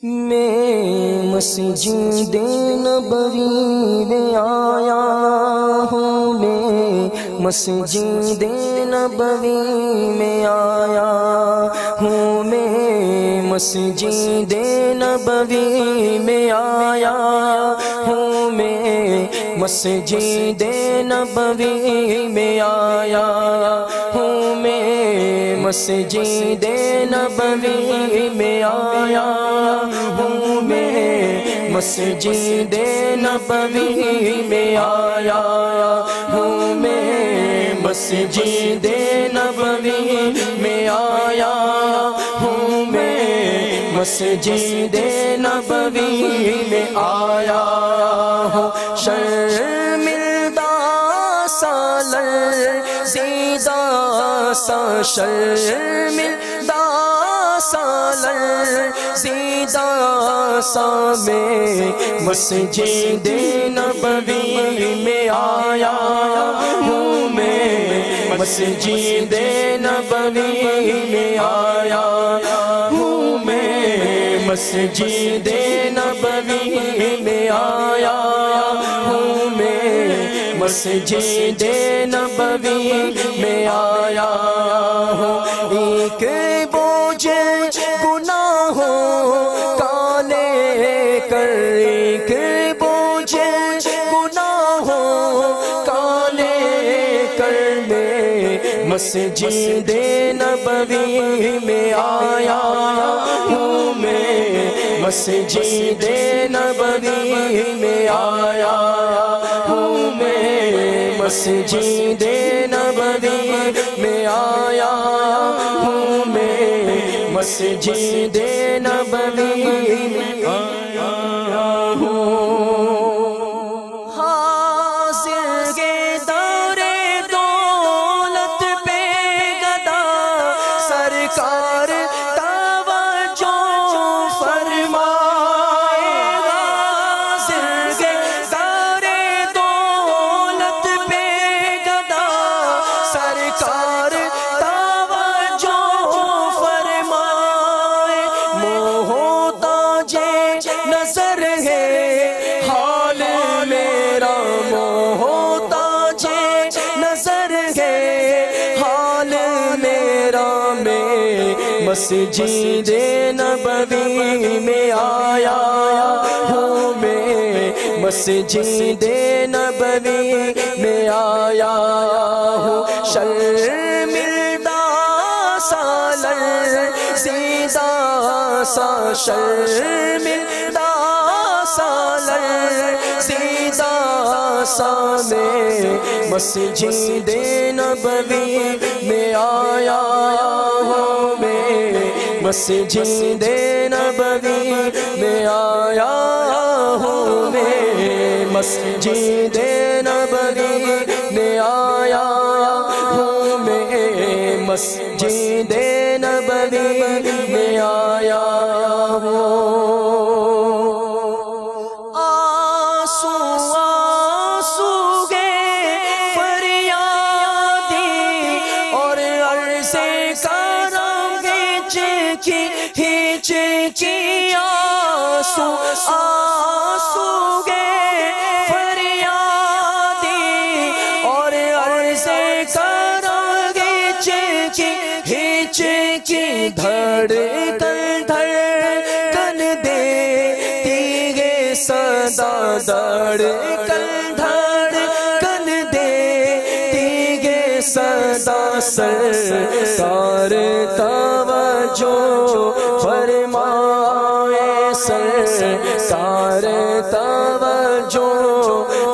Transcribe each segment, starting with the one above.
میں مسجد نبوی میں آیا ہوں، میں مسجد نبوی میں آیا ہوں، میں مسجد نبوی میں آیا ہوں، میں مسجد نبوی میں آیا ہوں، میں مسجد نبوی میں آیا ہوں، میں مسجد نبوی میں آیا ہوں، میں مسجد نبوی میں آیا ہوں، میں مسجد نبوی میں آیا ہوں۔ شرمندہ سالر زیدہ سا، شرمندہ سالر زیدہ سا، میں مسجد نبوی میں آیا ہوں، میں مسجد نبوی میں آیا ہوں، میں مسجد نبوی میں آیا ہوں، میں مسجد نبوی میں آیا ہوں۔ ایک بوجھ گناہوں کا لے کر، ایک بوجھ گناہوں کا لے کر، میں مسجد نبوی میں آیا ہوں، میں مسجد نبوی میں آیا ہوں، میں مسجد نبوی میں آیا ہوں، میں مسجد نبوی میں آیا ہوں۔ حاضر کے دور دولت پہ گدا سرکار توجہ فرمائے، حاضر کے دور دولت پہ گدا سرکار توجہ فرمائے، محتاج نظر ہے حال میرا، محتاج نظر ہے حال میرا، میں مسجد نبوی میں آیا ہوں، میں مسجد نبوی میں آیا ہوں۔ شرمندہ سالر زیدہ سا، شرمندہ سالر زیدہ سا، میں مسجد نبوی میں آیا ہوں، میں مسجد نبوی میں آیا ہوں، میں مسجد نبوی میں آیا ہوں، میں مسجد نبوی میں آیا ہوں۔ آنسو آنسو گے فریادی اور عرض کرم ہچکی آنسو آنسو گے فریادی اور عرض کرم ہچکی دھڑکن دھڑکن دیتی ہے صدا، دھڑکن دھڑکن دیتی ہے صدا، سرکار توجہ فرمائے، سرکار توجہ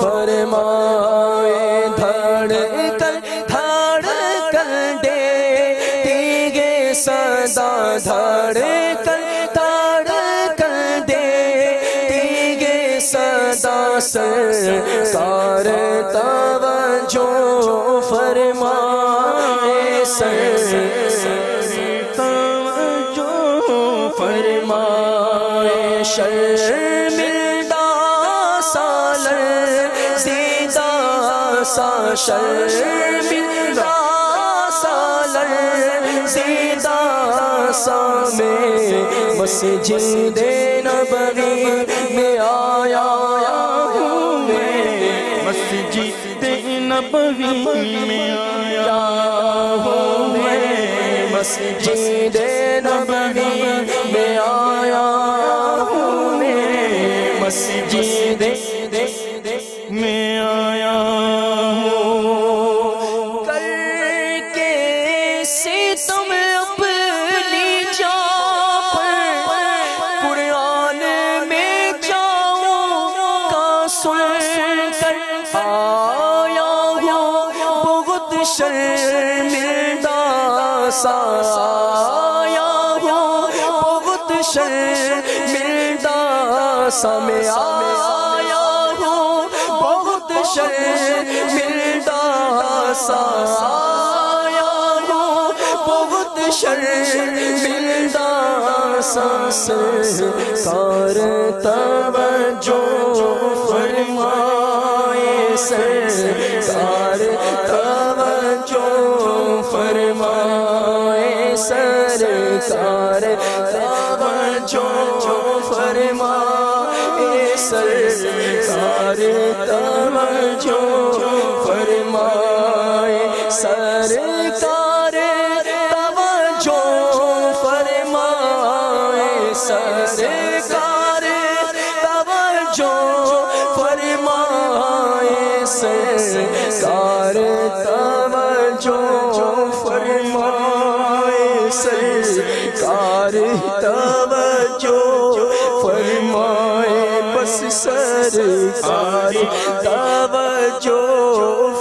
فرمائے، دھڑکن دھڑکن دیتی ہے صدا، دھڑکن دھڑکن دیتی ہے صدا، سرکار توجہ فرمائے، سرکار توجہ فرمائے۔ شرمندہ سالر زیدہ سا، شرمندہ سالر زیدہ سا میں مسجد نبوی میں آیا ہوں میں، مسجد نبوی میں آیا ہوں میں، مسجد نبوی میں آیا ہوں میں، مسجد میں آیا ہوں، کر کے ستم اپنی جان پر قرآن میں جاؤں کا سن کر آیا ہوں، بہت شرمندہ سا آیا ہوں، بہت شرمندہ سا میں آیا ہوں، بہت شرمندہ سا آیا ہوں، بہت شرمندہ سا سرکار توجہ فرمائے، سرکار توجہ فرمائے، سرکار توجہ فرمائے، سرکار توجہ فرمائے، سرکار توجہ فرمائے، سرکار توجہ فرمائے، سرکار توجہ فرمائے، سرکار توجہ فرمائے، بس سرکار توجہ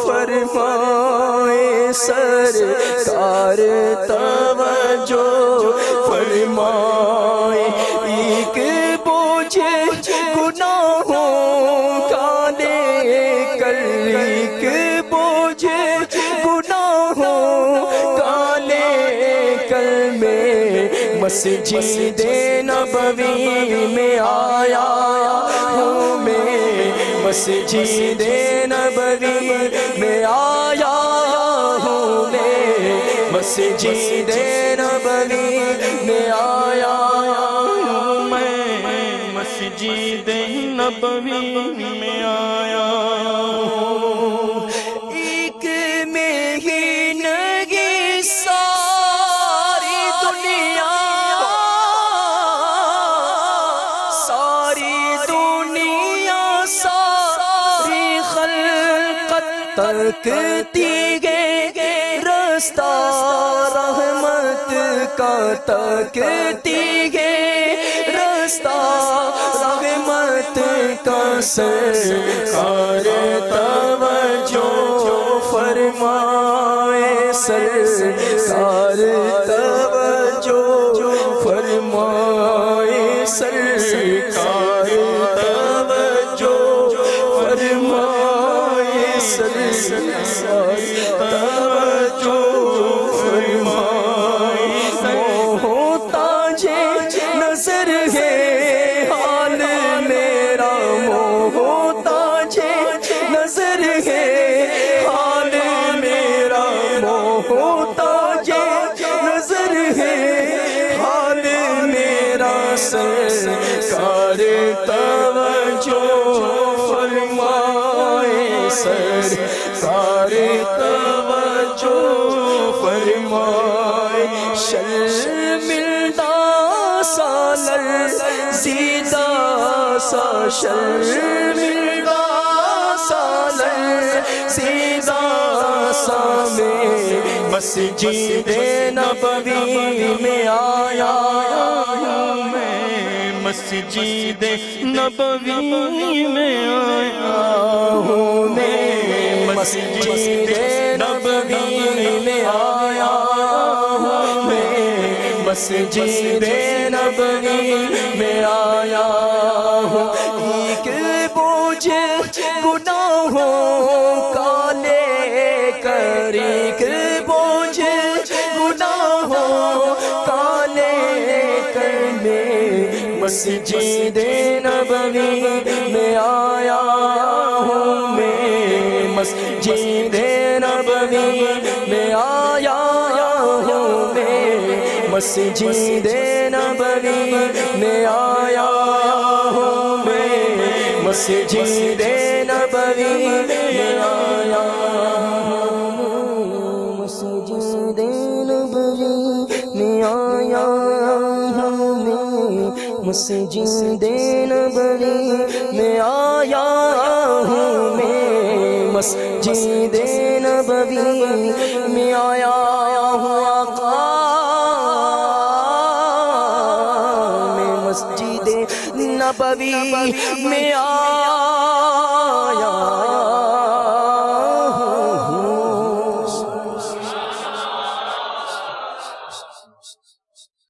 فرمائے، سرکار توجہ فرمائے، ایک بوجھ گناہوں کا لے کر، ایک بوجھ گناہوں کا لے کر میں مسجد نبوی میں آیا ہوں میں، مسجد نبوی میں آیا ہوں میں، مسجد نبوی میں آیا ہوں میں مسجد نبوی میں آیا ہوں، ایک میں ہی نہیں ساری دنیا، ساری دنیا ساری خلقت تکتی گے رستہ رحمت کا، تکتی گے رستہ رحمت کا، سرکار توجہ فرمائے، سرکار توجہ فرمائے، سرکار توجہ فرمائے، سرکار توجہ فرمائے، محتاج نظر ہے حال میرا، محتاج نظر ہے حال میرا، محتاج نظر ہے حال میرا، سرکار توجہ فرمائے، سرکار توجہ فرمائے، شرمندہ سا لرزیدہ سا، شرمندہ سا لرزیدہ سا میں مسجد نبوی میں آیا ہوں میں، مسجد نبوی میں آیا ہوں میں، مسجد نبوی میں آیا ہوں میں، مسجد نبوی میں آیا ہوں، ایک بوجھ گناہوں کا لے کر، ایک بوجھ گناہوں کا لے کر میں مسجد نبوی میں آیا ہوں میں، مسجد نبوی میں آیا ہوں میں، مسجد نبوی میں آیا ہوں میں مسجد نبوی میں آیا ہوں مسجد نبوی میں آیا ہوں میں مسجد نبوی میں آیا ہوں میں مسجد نبوی میں آیا ہوں آقا میں مسجد نبوی میں آیا